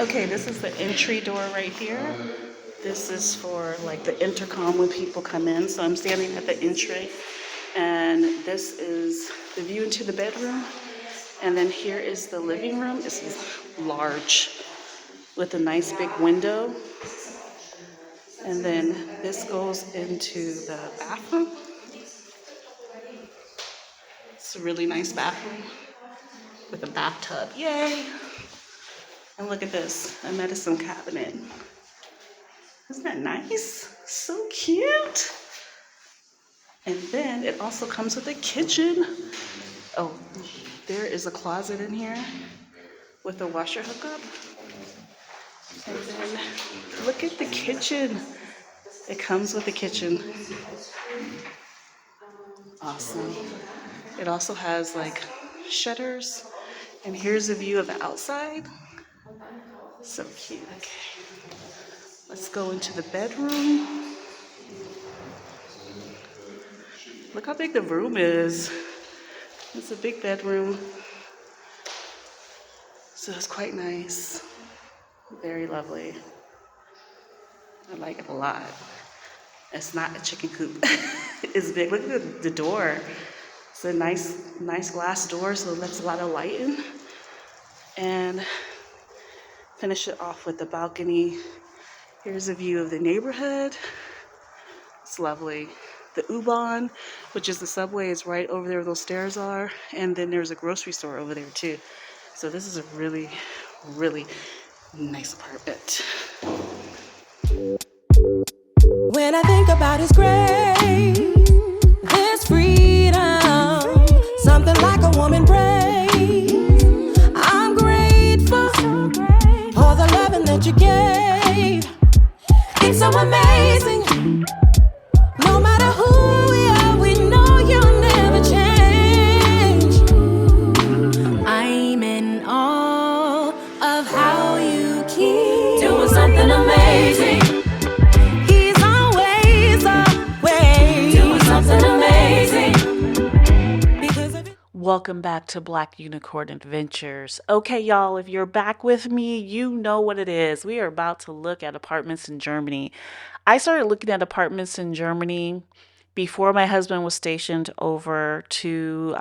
Okay, this is the entry door right here. This is for like the intercom when people come in. So I'm standing at the entry, and this is the view into the bedroom. And then here is the living room. It's large with a nice big window. And then this goes into the bathroom. It's a really nice bathroom with a bathtub. Yay! And look at this, a medicine cabinet. Isn't that nice? So cute. And then it also comes with a kitchen. Oh, there is a closet in here with a washer hookup. And then look at the kitchen. It comes with a kitchen. Awesome. It also has like shutters. And here's a view of the outside. So cute. Okay. Let's go into the bedroom. Look how big the room is. It's a big bedroom. So it's quite nice. Very lovely. I like it a lot. It's not a chicken coop. It's big. Look at the door. It's a nice glass door, so it lets a lot of light in. And finish it off with the balcony. Here's a view of the neighborhood. It's lovely. The U-Bahn, which is the subway, is right over there where those stairs are. And then there's a grocery store over there too. So this is a really, really nice apartment. When I think about His grace, this freedom, something like a woman praise. I'm grateful for the loving that you gave. It's so amazing. No matter who we are, we know you'll never change. I'm in awe of how you keep doing something amazing. He's always away doing something amazing. Because of it. Welcome back to Black Unicorn Adventures. Okay, y'all, if you're back with me, you know what it is. We are about to look at apartments in Germany. I started looking at apartments in Germany before my husband was stationed over to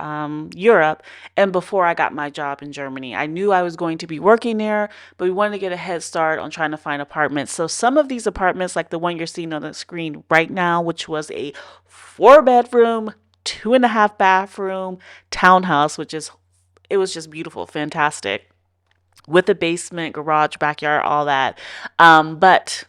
Europe and before I got my job in Germany. I knew I was going to be working there, but we wanted to get a head start on trying to find apartments. So some of these apartments, like the one you're seeing on the screen right now, which was a 4-bedroom, 2.5 bathroom townhouse, it was just beautiful, fantastic, with a basement, garage, backyard, all that. But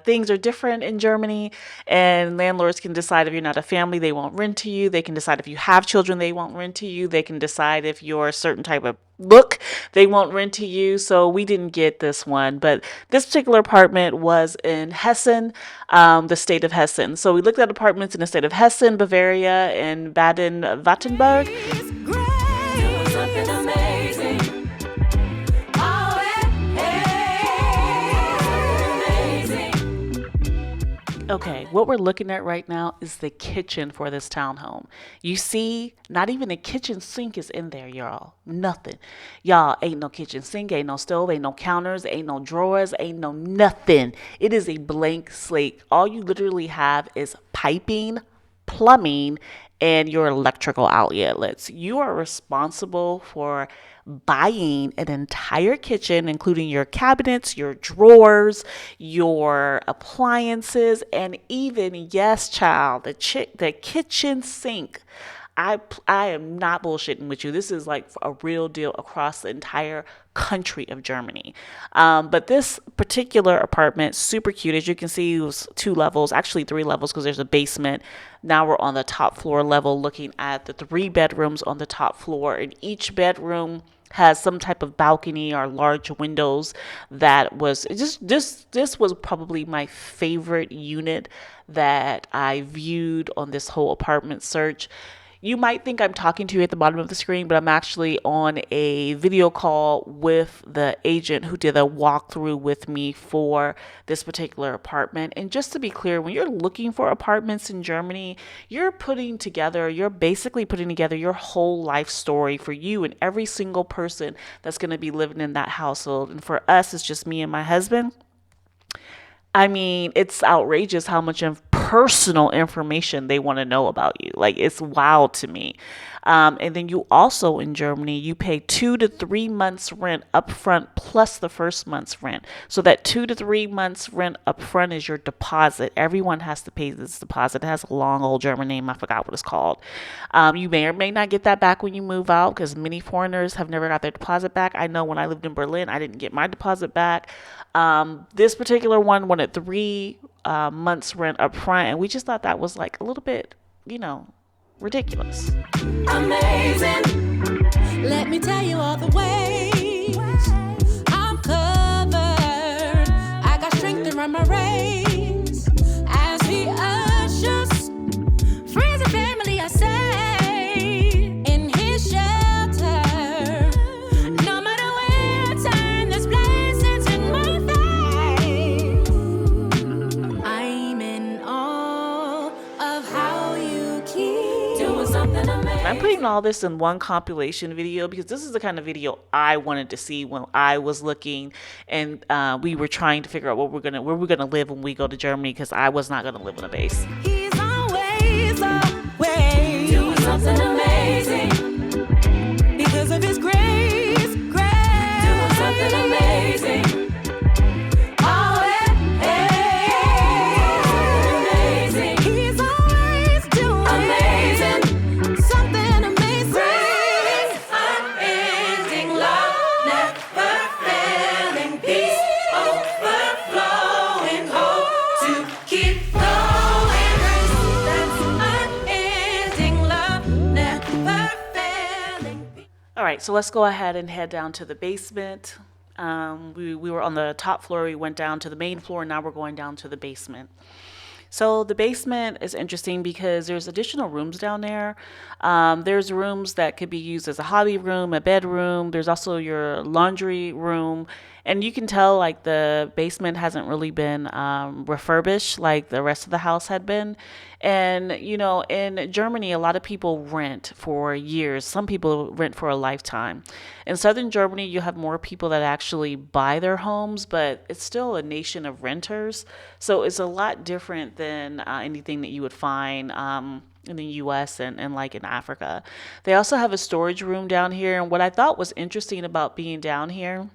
things are different in Germany, and landlords can decide if you're not a family, they won't rent to you. They can decide if you have children, they won't rent to you. They can decide if you're a certain type of look, they won't rent to you. So we didn't get this one, but this particular apartment was in Hessen, the state of Hessen. So we looked at apartments in the state of Hessen, Bavaria, and Baden-Württemberg. It's great. Doing something amazing. Oh, amazing. Okay, what we're looking at right now is the kitchen for this townhome. You see, not even a kitchen sink is in there, y'all. Nothing. Y'all, ain't no kitchen sink, ain't no stove, ain't no counters, ain't no drawers, ain't no nothing. It is a blank slate. All you literally have is piping, plumbing, and your electrical outlets. You are responsible for buying an entire kitchen, including your cabinets, your drawers, your appliances, and even, yes, child, the kitchen sink. I am not bullshitting with you. This is like a real deal across the entire country of Germany. But this particular apartment, super cute. As you can see, it was 2 levels, actually 3 levels, because there's a basement. Now we're on the top floor level looking at the 3 bedrooms on the top floor. And each bedroom has some type of balcony or large windows. That was just this was probably my favorite unit that I viewed on this whole apartment search. You might think I'm talking to you at the bottom of the screen, but I'm actually on a video call with the agent who did a walkthrough with me for this particular apartment. And just to be clear, when you're looking for apartments in Germany, you're basically putting together your whole life story for you and every single person that's going to be living in that household. And for us, it's just me and my husband. I mean, it's outrageous how much personal information they want to know about you. Like, it's wild to me. And then you also in Germany, you pay 2 to 3 months rent upfront plus the first month's rent. So that 2 to 3 months rent upfront is your deposit. Everyone has to pay this deposit. It has a long old German name. I forgot what it's called. You may or may not get that back when you move out because many foreigners have never got their deposit back. I know when I lived in Berlin, I didn't get my deposit back. This particular one wanted 3 months rent up front, and we just thought that was like a little bit, ridiculous. Amazing. Let me tell you all the ways I'm covered. I got strength to run my race as he ushers friends and family, I say, in his shelter. No matter where I turn, there's blessings in my face. I'm in awe of how you keep doing something amazing. I'm putting all this in one compilation video because this is the kind of video I wanted to see when I was looking and we were trying to figure out where we're gonna live when we go to Germany because I was not gonna live in a base. He's always doing something amazing because of his grace, doing something amazing. Always amazing. He's always doing amazing, something amazing. Grace, unending love, never failing peace, overflowing hope to keep going. That's unending love, never failing peace. All right, so let's go ahead and head down to the basement. We were on the top floor. We went down to the main floor. Now we're going down to the basement. So the basement is interesting because there's additional rooms down there. There's rooms that could be used as a hobby room, a bedroom. There's also your laundry room. And you can tell like the basement hasn't really been refurbished like the rest of the house had been. And, in Germany, a lot of people rent for years. Some people rent for a lifetime. In southern Germany, you have more people that actually buy their homes, but it's still a nation of renters. So it's a lot different than anything that you would find in the US and like in Africa. They also have a storage room down here. And what I thought was interesting about being down here,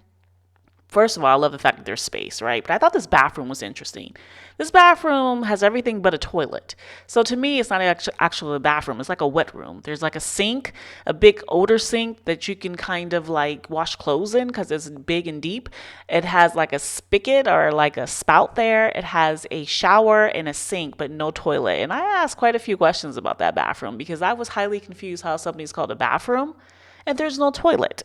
first of all, I love the fact that there's space, right? But I thought this bathroom was interesting. This bathroom has everything but a toilet. So to me, it's not actually a bathroom. It's like a wet room. There's like a sink, a big older sink that you can kind of like wash clothes in because it's big and deep. It has like a spigot or like a spout there. It has a shower and a sink, but no toilet. And I asked quite a few questions about that bathroom because I was highly confused how something's called a bathroom and there's no toilet.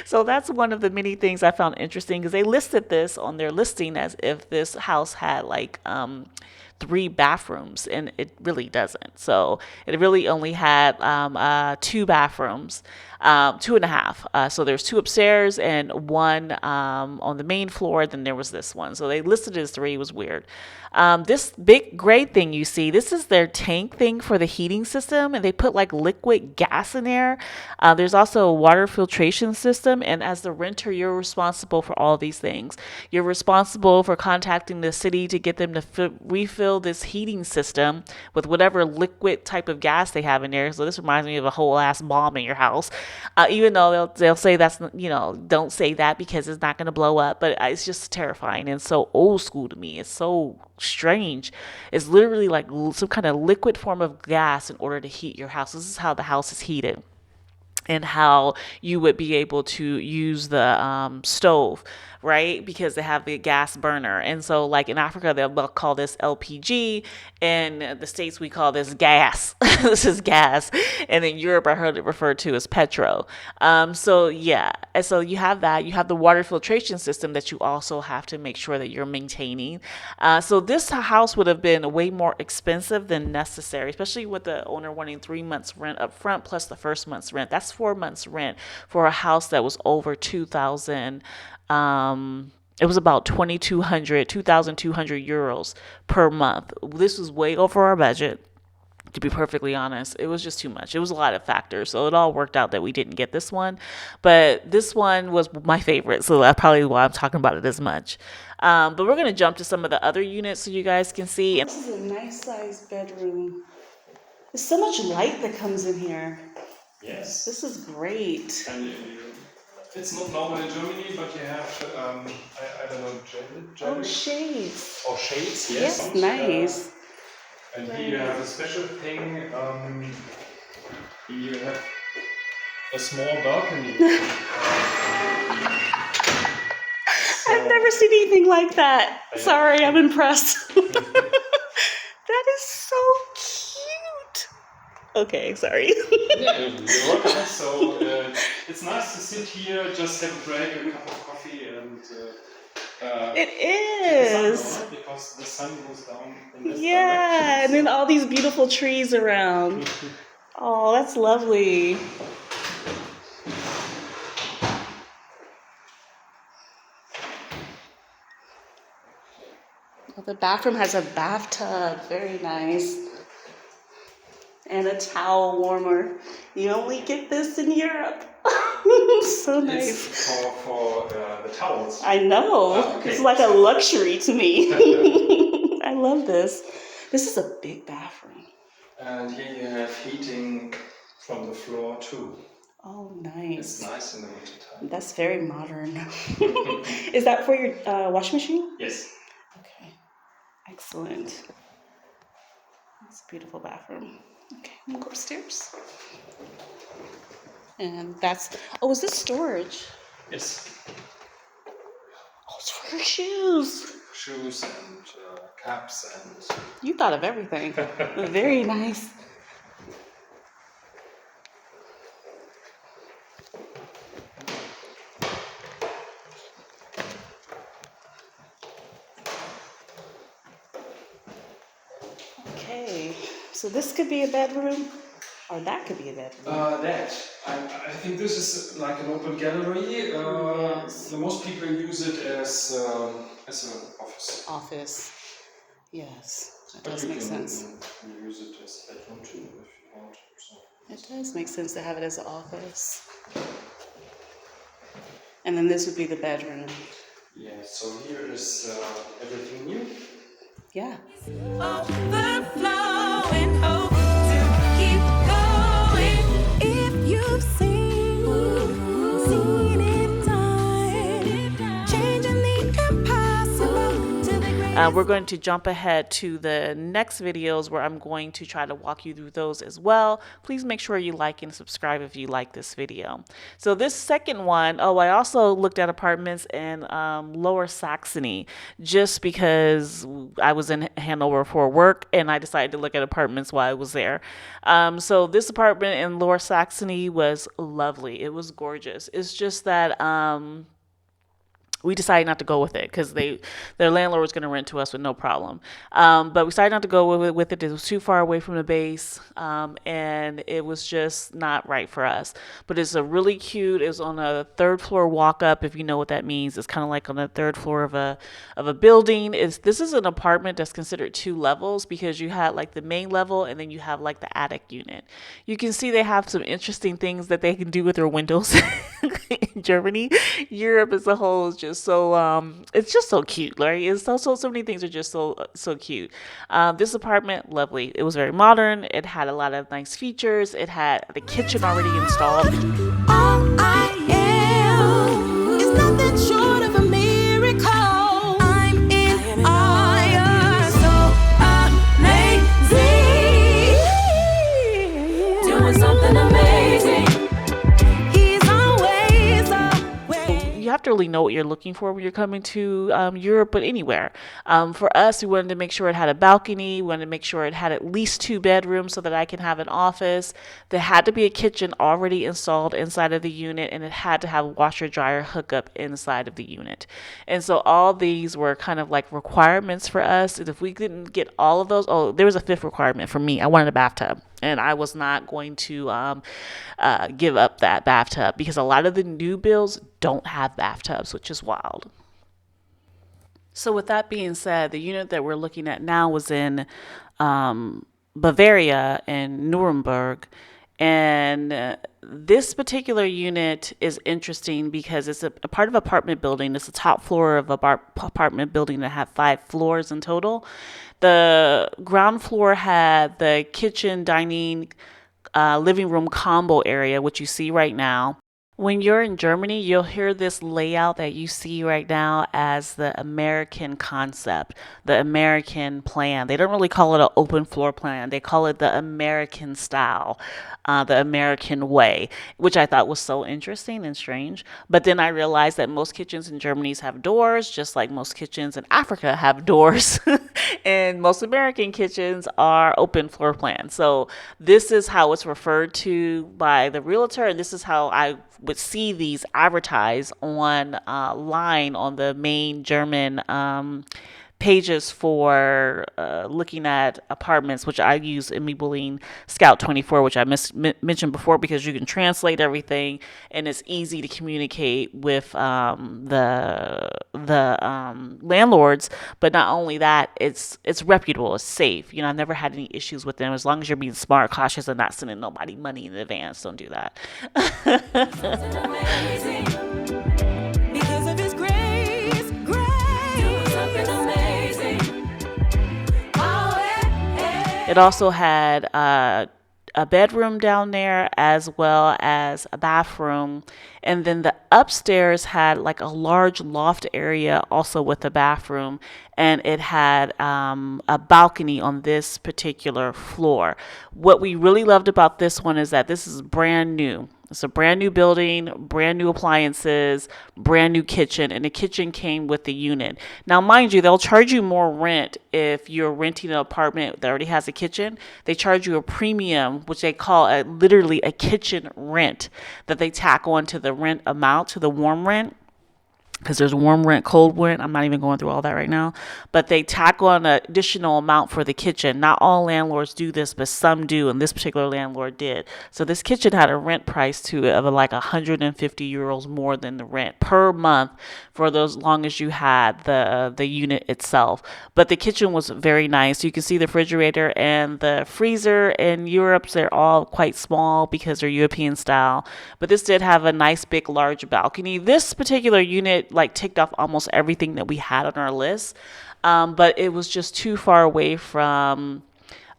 So that's one of the many things I found interesting because they listed this on their listing as if this house had like 3 bathrooms, and it really doesn't. So it really only had 2 bathrooms, 2.5. So there's 2 upstairs and 1 on the main floor. Then there was this one. So they listed it as 3. It was weird. This big gray thing you see, this is their tank thing for the heating system, and they put like liquid gas in there. There's also a water filtration system, and as the renter, you're responsible for all these things. You're responsible for contacting the city to get them to refill this heating system with whatever liquid type of gas they have in there. So this reminds me of a whole ass bomb in your house. Even though they'll say that's, don't say that because it's not going to blow up, but it's just terrifying and so old school to me. It's so strange. It's literally like some kind of liquid form of gas in order to heat your house. This is how the house is heated. and how you would be able to use the stove, right? Because they have the gas burner. And so, like in Africa, they'll call this LPG. In the States, we call this gas. This is gas. And in Europe, I heard it referred to as petro. So, yeah. And so you have that. You have the water filtration system that you also have to make sure that you're maintaining. So this house would have been way more expensive than necessary, especially with the owner wanting 3 months rent up front plus the first month's rent. That's 4 months rent for a house that was over 2,000. It was about 2,200 euros per month. This was way over our budget. To be perfectly honest, it was just too much. It was a lot of factors. So it all worked out that we didn't get this one. But this one was my favorite. So that's probably why I'm talking about it as much. But we're going to jump to some of the other units so you guys can see. This is a nice sized bedroom. There's so much light that comes in here. Yes. This is great. And it's not normal in Germany, but you have, I don't know, Oh, shades. or shades, Yes, nice. And here you have a special thing. You have a small balcony. I've never seen anything like that. Sorry, I'm impressed. That is so cute. Okay, sorry. Yeah, you're welcome. So it's nice to sit here, just have a break, a cup of coffee, and it is. The sun down, because the sun goes down in this Yeah, direction. and then all these beautiful trees around. Oh, that's lovely. Well, the bathroom has a bathtub. Very nice. And a towel warmer. You only get this in Europe. So nice. It's for the towels. I know. Okay. It's like a luxury to me. I love this. This is a big bathroom. And here you have heating from the floor too. Oh, nice. It's nice in the winter time. That's very modern. Is that for your washing machine? Yes. Okay. Excellent. It's a beautiful bathroom. Okay, I'm gonna go upstairs. And that's, oh, is this storage? Yes. Oh, it's for your shoes. Shoes and caps and... You thought of everything. Very nice. Okay, so this could be a bedroom, or that could be a bedroom. I think this is like an open gallery. Yes. Most people use it as an office. Office. Yes, that But does you make can sense. use it as a bedroom too if you want. So. It does make sense to have it as an office. And then this would be the bedroom. Yeah, so here is everything new. Yeah. Overflowing hope to keep going. If you've seen it done, changing the impossible to the greatest. We're going to jump ahead to the next videos where I'm going to try to walk you through those as well. Please make sure you like and subscribe if you like this video. So this second one, I also looked at apartments in Lower Saxony just because I was in Hanover for work and I decided to look at apartments while I was there. So this apartment in Lower Saxony was lovely. It was gorgeous. It's just that we decided not to go with it because their landlord was going to rent to us with no problem. But we decided not to go with it. It was too far away from the base, and it was just not right for us. But it's a really cute. It was on a third floor walk up, if you know what that means. It's kind of like on the third floor of a building. This is an apartment that's considered 2 levels because you had like the main level and then you have like the attic unit. You can see they have some interesting things that they can do with their windows in Germany. Europe as a whole is just so it's just so cute, right? It's so many things are just so cute. This apartment, lovely. It was very modern. It had a lot of nice features. It had the kitchen already installed. All I am is nothing short of a miracle. I'm in awe. You're so amazing. Doing something amazing. you have to really know what you're looking for when you're coming to Europe, but anywhere. For us, we wanted to make sure it had a balcony. We wanted to make sure it had at least 2 bedrooms so that I can have an office. There had to be a kitchen already installed inside of the unit, and it had to have a washer dryer hookup inside of the unit. And so all these were kind of like requirements for us. And if we didn't get all of those, oh, there was a fifth requirement for me. I wanted a bathtub. And I was not going to give up that bathtub because a lot of the new builds don't have bathtubs, which is wild. So, with that being said, the unit that we're looking at now was in Bavaria and Nuremberg. And this particular unit is interesting because it's a part of an apartment building. It's the top floor of an apartment building that had 5 floors in total. The ground floor had the kitchen, dining, living room combo area, which you see right now. When you're in Germany, you'll hear this layout that you see right now as the American concept, the American plan. They don't really call it an open floor plan. They call it the American style, the American way, which I thought was so interesting and strange. But then I realized that most kitchens in Germany have doors, just like most kitchens in Africa have doors. And most American kitchens are open floor plans. So this is how it's referred to by the realtor, and this is how I would see these advertised on line on the main German pages for looking at apartments, which I use in Scout 24, which I mentioned before, because you can translate everything and it's easy to communicate with the landlords. But not only that, it's reputable, it's safe. You know, I've never had any issues with them as long as you're being smart, cautious, and not sending nobody money in advance. Don't do that. It also had a bedroom down there as well as a bathroom. And then the upstairs had like a large loft area also with a bathroom. And it had a balcony on this particular floor. What we really loved about this one is that this is brand new. It's a brand new building, brand new appliances, brand new kitchen, and the kitchen came with the unit. Now, mind you, they'll charge you more rent if you're renting an apartment that already has a kitchen. They charge you a premium, which they call literally a kitchen rent, that they tack on to the rent amount, to the warm rent. Because there's warm rent, cold rent. I'm not even going through all that right now. But they tack on an additional amount for the kitchen. Not all landlords do this, but some do, and this particular landlord did. So this kitchen had a rent price to it of like 150 euros more than the rent per month for those long as you had the unit itself. But the kitchen was very nice. You can see the refrigerator and the freezer in Europe. They're all quite small because they're European style. But this did have a nice big large balcony. This particular unit like ticked off almost everything that we had on our list, but it was just too far away from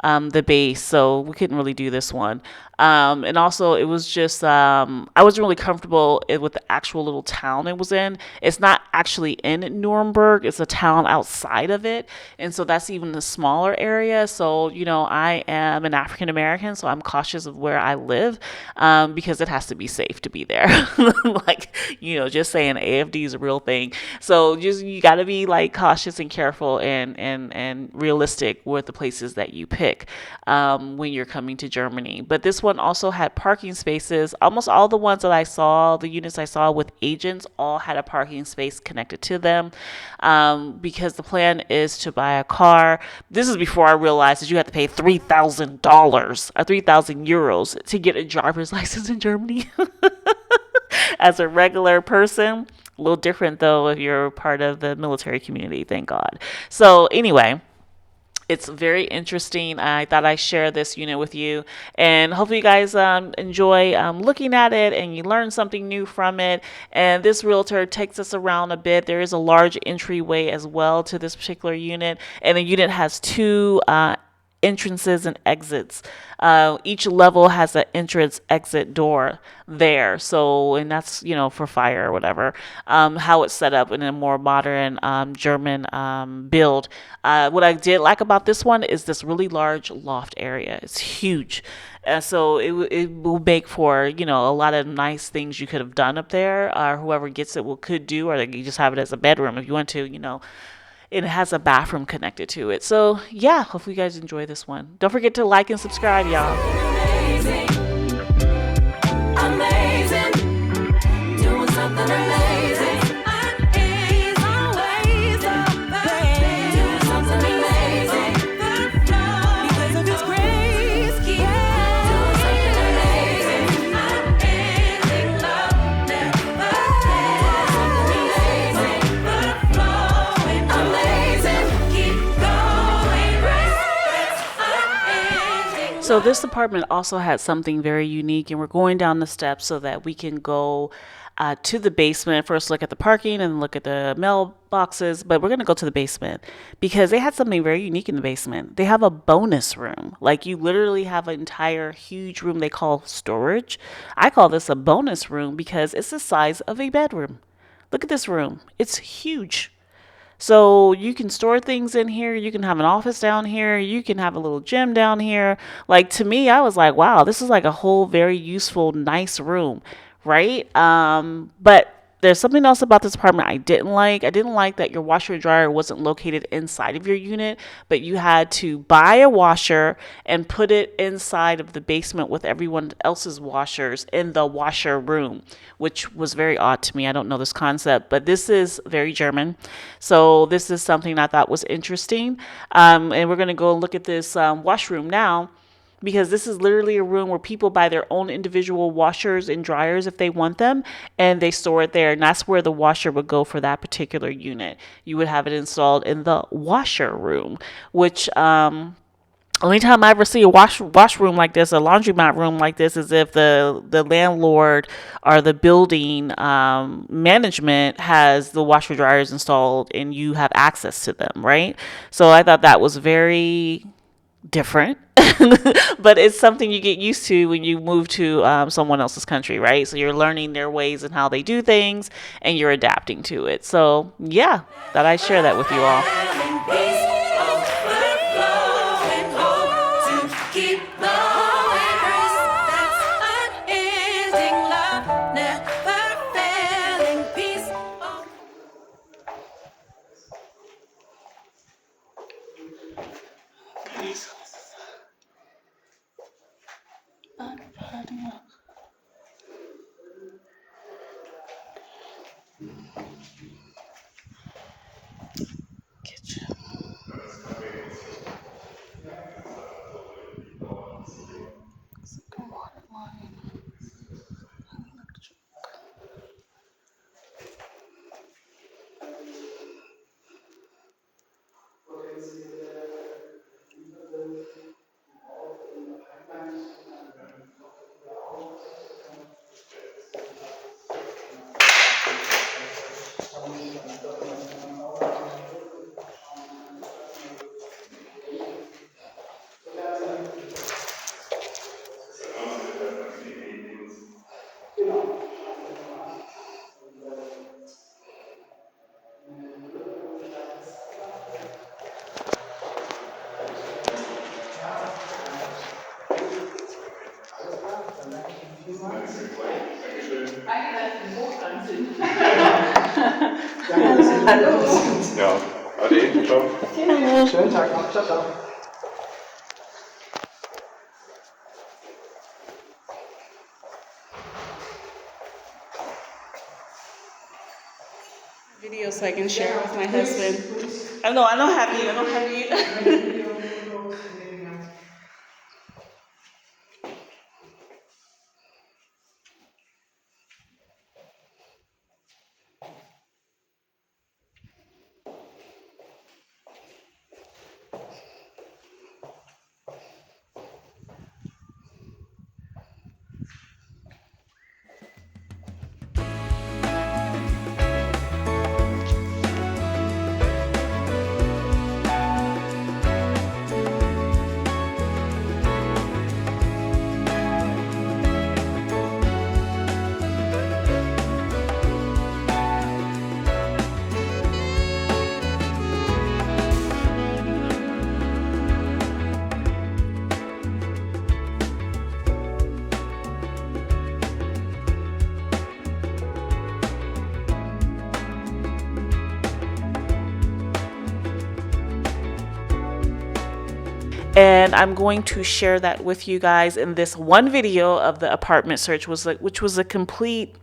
the base, so we couldn't really do this one. And also it was just I wasn't really comfortable with the actual little town it was in. It's not actually in Nuremberg, it's a town outside of it, and so that's even a smaller area. So you know, I am an African American, so I'm cautious of where I live, because it has to be safe to be there. Like, you know, just saying, AFD is a real thing. So just, you got to be like cautious and careful and realistic with the places that you pick when you're coming to Germany. But this one also had parking spaces. Almost all the ones that I saw, the units I saw with agents, all had a parking space connected to them, because the plan is to buy a car. This is before I realized that you have to pay $3,000 or 3,000 euros to get a driver's license in Germany. As a regular person. A little different though if you're part of the military community, thank God. So anyway, it's very interesting. I thought I'd share this unit with you, and hopefully you guys enjoy looking at it and you learn something new from it. And this realtor takes us around a bit. There is a large entryway as well to this particular unit, and the unit has two entrances and exits. Each level has an entrance exit door there. So, and that's, for fire or whatever. How it's set up in a more modern German build. What I did like about this one is this really large loft area. It's huge. So it will make for, a lot of nice things you could have done up there, or whoever gets it could do, or you just have it as a bedroom if you want to, it has a bathroom connected to it. So yeah, hopefully you guys enjoy this one. Don't forget to like and subscribe, y'all. Amazing, amazing, doing something amazing. Is always amazing, doing something amazing. Because of His grace, keep doing something amazing. Unending love never ends. Something amazing, flowing amazing. Keep going, unending. So this apartment also had something very unique, and we're going down the steps so that we can go to the basement. First look at the parking and look at the mailboxes, but we're going to go to the basement because they had something very unique in the basement. They have a bonus room. Like, you literally have an entire huge room they call storage. I call this a bonus room because it's the size of a bedroom. Look at this room. It's huge. So you can store things in here. You can have an office down here. You can have a little gym down here. Like, to me, I was like, wow, this is like a whole very useful, nice room, right? But there's something else about this apartment I didn't like. I didn't like that your washer and dryer wasn't located inside of your unit, but you had to buy a washer and put it inside of the basement with everyone else's washers in the washer room, which was very odd to me. I don't know this concept, but this is very German. So this is something I thought was interesting. And we're going to go look at this washroom now, because this is literally a room where people buy their own individual washers and dryers if they want them, and they store it there. And that's where the washer would go for that particular unit. You would have it installed in the washer room, which only time I ever see a washroom like this, a laundromat room like this, is if the landlord or the building management has the washer dryers installed and you have access to them, right? So I thought that was very different, but it's something you get used to when you move to someone else's country, right? So you're learning their ways and how they do things, and you're adapting to it. So yeah, thought I'd share that with you all. Ja, ade, ciao. Schönen Tag noch. Ciao, ciao. Video so I can share it with my husband. I don't have you. and I'm going to share that with you guys in this one video of the apartment search, which was a complete,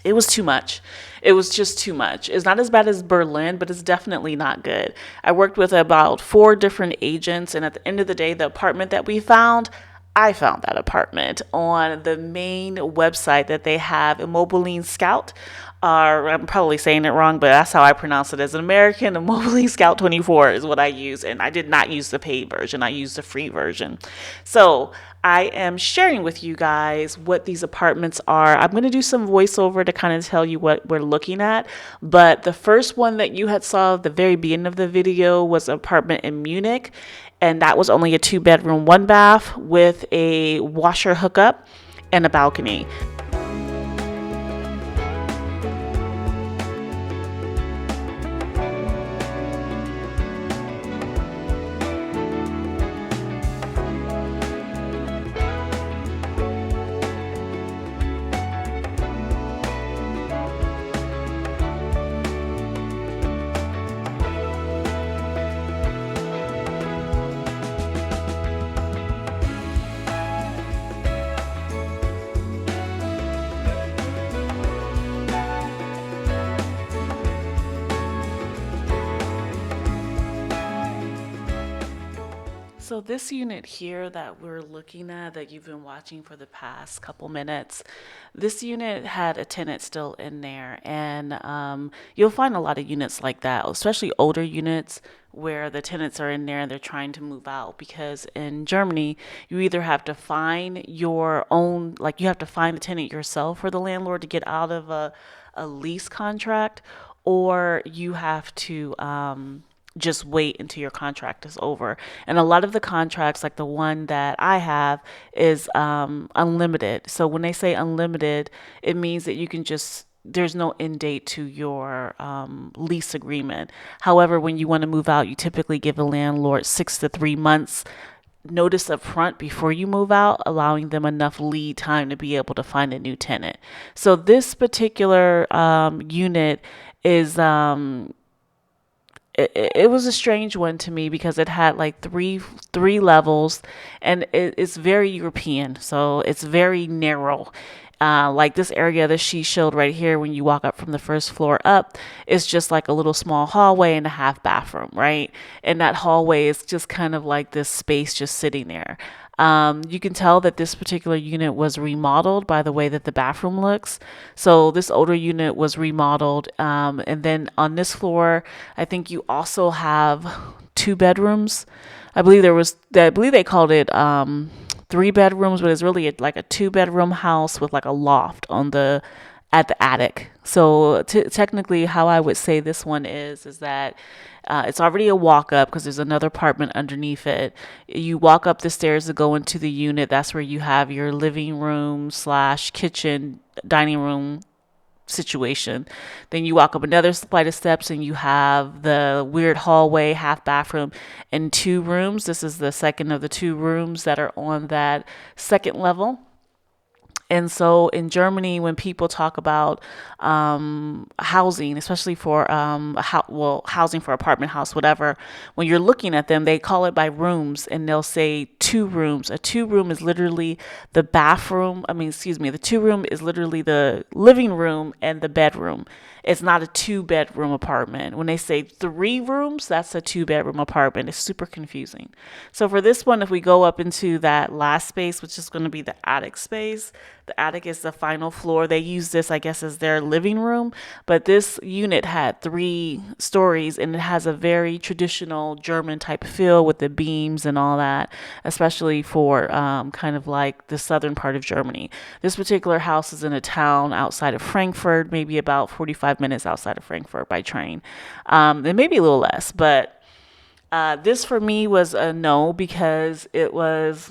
it was too much. It was just too much. It's not as bad as Berlin, but it's definitely not good. I worked with about 4 different agents, and at the end of the day, the apartment that we found, I found that apartment on the main website that they have, Immobilien Scout. I'm probably saying it wrong, but that's how I pronounce it. As an American, Immobilien Scout 24 is what I use, and I did not use the paid version. I used the free version. So I am sharing with you guys what these apartments are. I'm going to do some voiceover to kind of tell you what we're looking at. But the first one that you had saw at the very beginning of the video was an apartment in Munich. And that was only a 2-bedroom, 1-bath with a washer hookup and a balcony. So this unit here that we're looking at, that you've been watching for the past couple minutes, this unit had a tenant still in there. And you'll find a lot of units like that, especially older units where the tenants are in there and they're trying to move out. Because in Germany, you either have to find your own, like you have to find the tenant yourself for the landlord to get out of a lease contract, or you have to just wait until your contract is over. And a lot of the contracts, like the one that I have, is unlimited. So when they say unlimited, it means that you can just, there's no end date to your lease agreement. However, when you want to move out, you typically give the landlord 6 to 3 months notice up front before you move out, allowing them enough lead time to be able to find a new tenant. So this particular unit is it was a strange one to me because it had like three levels, and it's very European, so it's very narrow. Like this area that she showed right here, when you walk up from the first floor up, it's just like a little small hallway and a half bathroom, right? And that hallway is just kind of like this space just sitting there. You can tell that this particular unit was remodeled by the way that the bathroom looks. So this older unit was remodeled. And then on this floor, I think you also have 2 bedrooms. I believe they called it 3 bedrooms, but it's really like a 2-bedroom house with like a loft at the attic. So technically, how I would say this one is that it's already a walk up because there's another apartment underneath it. You walk up the stairs to go into the unit. That's where you have your living room / kitchen, dining room situation. Then you walk up another flight of steps and you have the weird hallway, half bathroom, and 2 rooms. This is the second of the 2 rooms that are on that second level. And so in Germany, when people talk about housing, especially for housing for apartment house, whatever, when you're looking at them, they call it by rooms, and they'll say 2 rooms. A 2-room is literally the bathroom. The 2-room is literally the living room and the bedroom. It's not a 2-bedroom apartment. When they say 3 rooms, that's a 2-bedroom apartment. It's super confusing. So for this one, if we go up into that last space, which is going to be the attic space, the attic is the final floor. They use this, I guess, as their living room. But this unit had 3 stories, and it has a very traditional German type feel with the beams and all that, especially for kind of like the southern part of Germany. This particular house is in a town outside of Frankfurt, maybe about 45 minutes outside of Frankfurt by train. And maybe a little less, but this for me was a no, because it was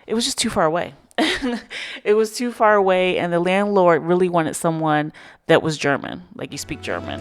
just too far away. It was too far away, and the landlord really wanted someone that was German, like you speak German.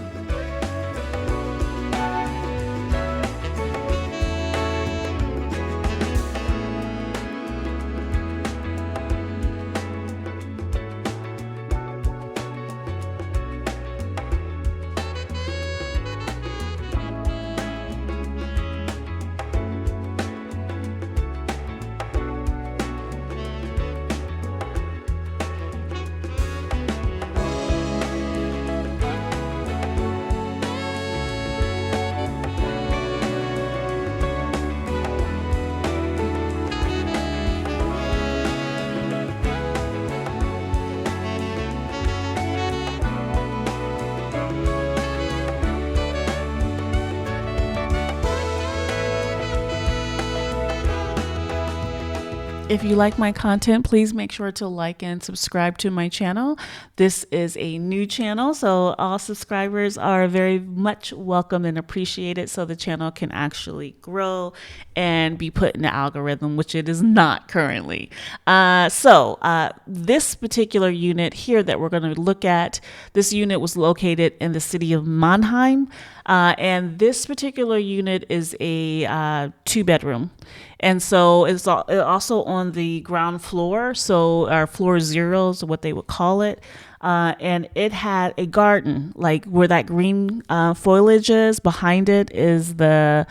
If you like my content, please make sure to like and subscribe to my channel. This is a new channel, so all subscribers are very much welcome and appreciated so the channel can actually grow and be put in the algorithm, which it is not currently. This particular unit here that we're going to look at, this unit was located in the city of Mannheim, and this particular unit is a 2-bedroom. And so it's also on the ground floor. So our floor 0 is what they would call it. And it had a garden, like where that green foliage is. Behind it is the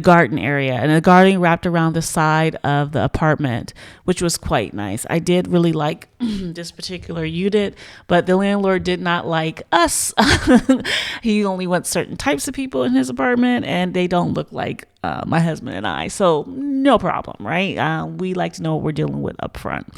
garden area, and the garden wrapped around the side of the apartment, which was quite nice. I did really like this particular unit, but the landlord did not like us. He only wants certain types of people in his apartment, and they don't look like my husband and I. So no problem, right? We like to know what we're dealing with up front.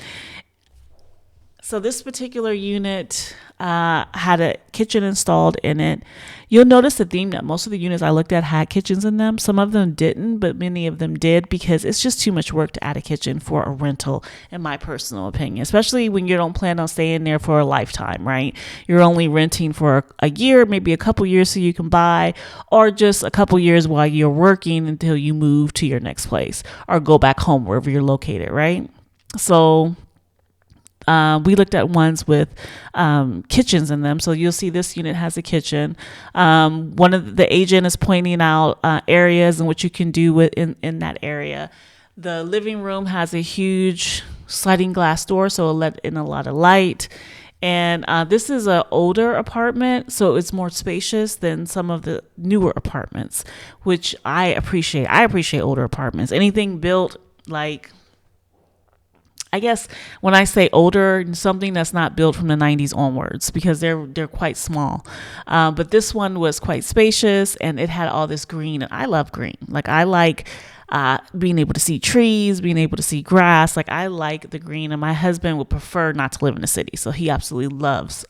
So this particular unit had a kitchen installed in it. You'll notice the theme that most of the units I looked at had kitchens in them. Some of them didn't, but many of them did, because it's just too much work to add a kitchen for a rental, in my personal opinion, especially when you don't plan on staying there for a lifetime, right? You're only renting for a year, maybe a couple years so you can buy, or just a couple years while you're working until you move to your next place or go back home wherever you're located, right? So we looked at ones with kitchens in them. So you'll see this unit has a kitchen. One of the agent is pointing out areas and what you can do in that area. The living room has a huge sliding glass door, so it'll let in a lot of light. And this is an older apartment, so it's more spacious than some of the newer apartments, which I appreciate. I appreciate older apartments. Anything built like, I guess when I say older, something that's not built from the 90s onwards, because they're quite small. But this one was quite spacious, and it had all this green, and I love green. Like, I like being able to see trees, being able to see grass. Like, I like the green, and my husband would prefer not to live in the city, so he absolutely loves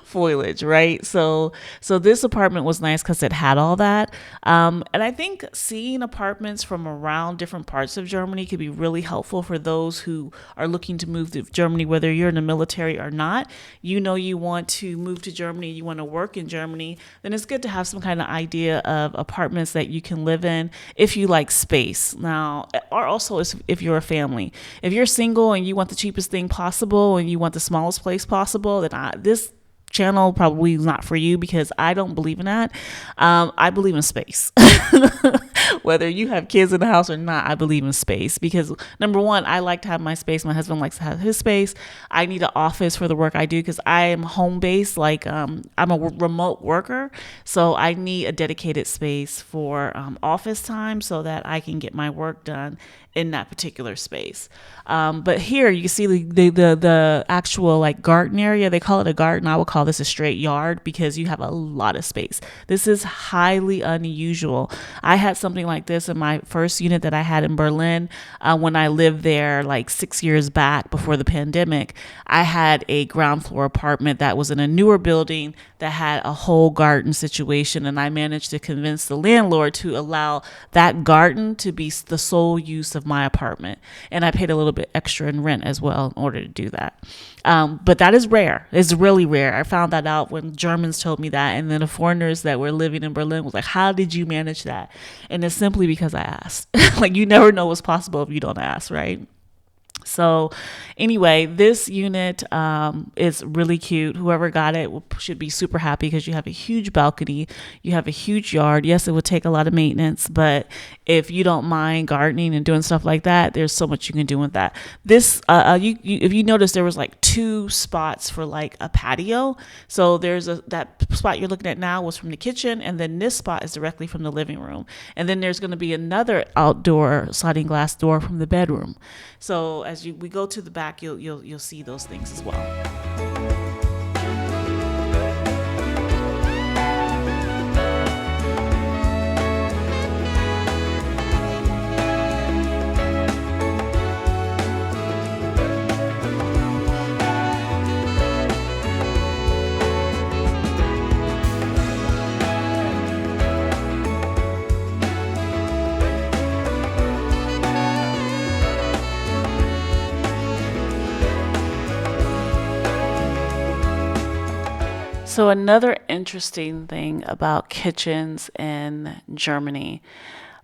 foliage, right? So this apartment was nice because it had all that. And I think seeing apartments from around different parts of Germany could be really helpful for those who are looking to move to Germany, whether you're in the military or not. You know, you want to move to Germany, you want to work in Germany, then it's good to have some kind of idea of apartments that you can live in if you like space. Now, or also if you're a family. If you're single and you want the cheapest thing possible and you want the smallest place possible, then this channel probably is not for you, because I don't believe in that. I believe in space. Whether you have kids in the house or not, I believe in space, because number one, I like to have my space. My husband likes to have his space. I need an office for the work I do, because I am home based. Like, I'm a remote worker, so I need a dedicated space for office time so that I can get my work done in that particular space. But here you see the actual like garden area. They call it a garden. I would call this a straight yard, because you have a lot of space. This is highly unusual. I had something like this in my first unit that I had in Berlin when I lived there like 6 years back before the pandemic. I had a ground floor apartment that was in a newer building that had a whole garden situation, and I managed to convince the landlord to allow that garden to be the sole use of my apartment, and I paid a little bit extra in rent as well in order to do that. But that is rare. It's really rare. I found that out when Germans told me that, and then the foreigners that were living in Berlin was like, how did you manage that? And it's simply because I asked. Like, you never know what's possible if you don't ask, right? So anyway, this unit is really cute. Whoever got it should be super happy, because you have a huge balcony, you have a huge yard. Yes, it would take a lot of maintenance, but if you don't mind gardening and doing stuff like that, there's so much you can do with that. This, if you notice, there was like 2 spots for like a patio. So there's that spot you're looking at now was from the kitchen, and then this spot is directly from the living room. And then there's going to be another outdoor sliding glass door from the bedroom. So as we go to the back, you'll see those things as well. So another interesting thing about kitchens in Germany,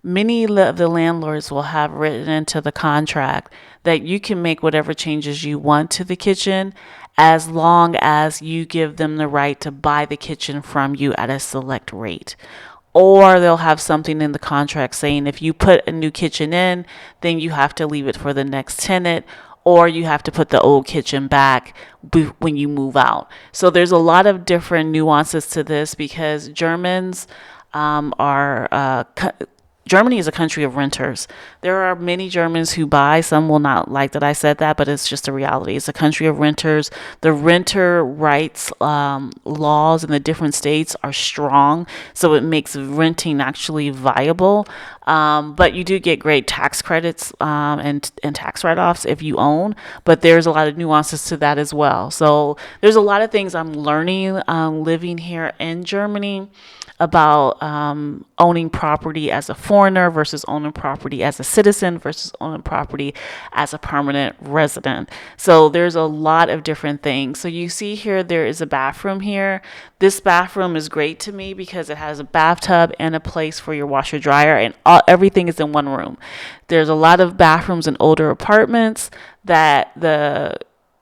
many of the landlords will have written into the contract that you can make whatever changes you want to the kitchen as long as you give them the right to buy the kitchen from you at a select rate. Or they'll have something in the contract saying if you put a new kitchen in, then you have to leave it for the next tenant, or you have to put the old kitchen back when you move out. So there's a lot of different nuances to this because Germany is a country of renters. There are many Germans who buy. Some will not like that I said that, but it's just a reality. It's a country of renters. The renter rights laws in the different states are strong, so it makes renting actually viable. But you do get great tax credits and tax write-offs if you own, but there's a lot of nuances to that as well. So there's a lot of things I'm learning living here in Germany about owning property as a foreigner versus owning property as a citizen versus owning property as a permanent resident. So there's a lot of different things. So you see here, there is a bathroom here. This bathroom is great to me because it has a bathtub and a place for your washer dryer, and everything is in one room. There's a lot of bathrooms in older apartments that the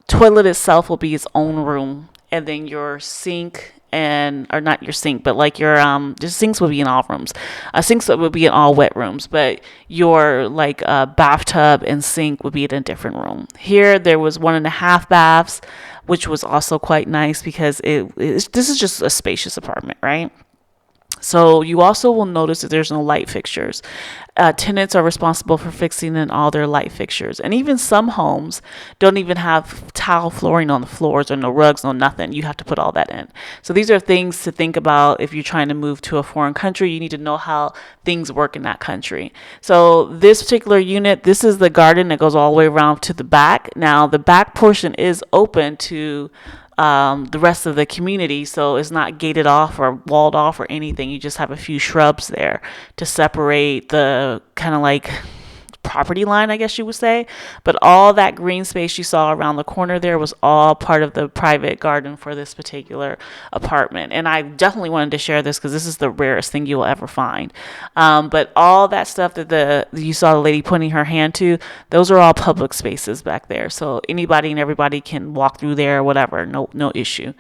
toilet itself will be its own room, and then your sink or not your sink, but like your sinks would be in all rooms. Sinks would be in all wet rooms, but your bathtub and sink would be in a different room. Here there was 1.5 baths, which was also quite nice because this is just a spacious apartment, right? So you also will notice that there's no light fixtures. Tenants are responsible for fixing in all their light fixtures. And even some homes don't even have tile flooring on the floors or no rugs, no nothing. You have to put all that in. So these are things to think about if you're trying to move to a foreign country. You need to know how things work in that country. So this particular unit, this is the garden that goes all the way around to the back. Now the back portion is open to the rest of the community, so it's not gated off or walled off or anything. You just have a few shrubs there to separate the kind of like property line, I guess you would say. But all that green space you saw around the corner there was all part of the private garden for this particular apartment. And I definitely wanted to share this because this is the rarest thing you will ever find. But all that stuff that you saw the lady pointing her hand to, those are all public spaces back there. So anybody and everybody can walk through there or whatever, no issue.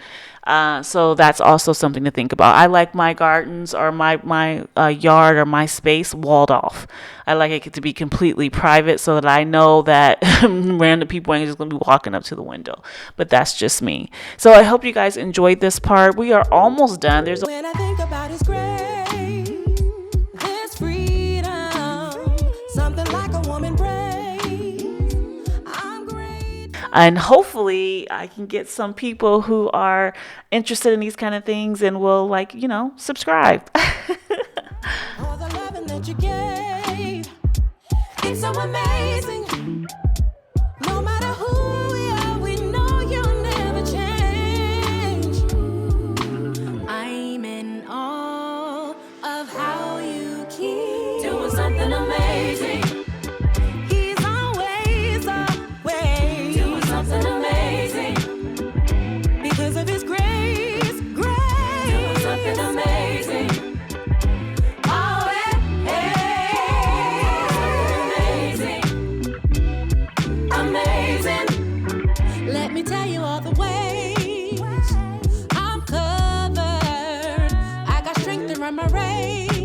So that's also something to think about. I like my gardens or my yard or my space walled off. I like it to be completely private so that I know that random people ain't just going to be walking up to the window. But that's just me. So I hope you guys enjoyed this part. We are almost done. When I think about His grace, there's freedom, something like a woman brave. I'm great. And hopefully I can get some people who are interested in these kind of things and will subscribe. For the loving that you gave, it's so amazing. No matter who we are, we know you'll never change. I'm in awe of how you keep doing something amazing. He's always away doing something amazing. Because of His grace, doing something amazing. Let me tell you all the ways I'm covered. I got strength around my race.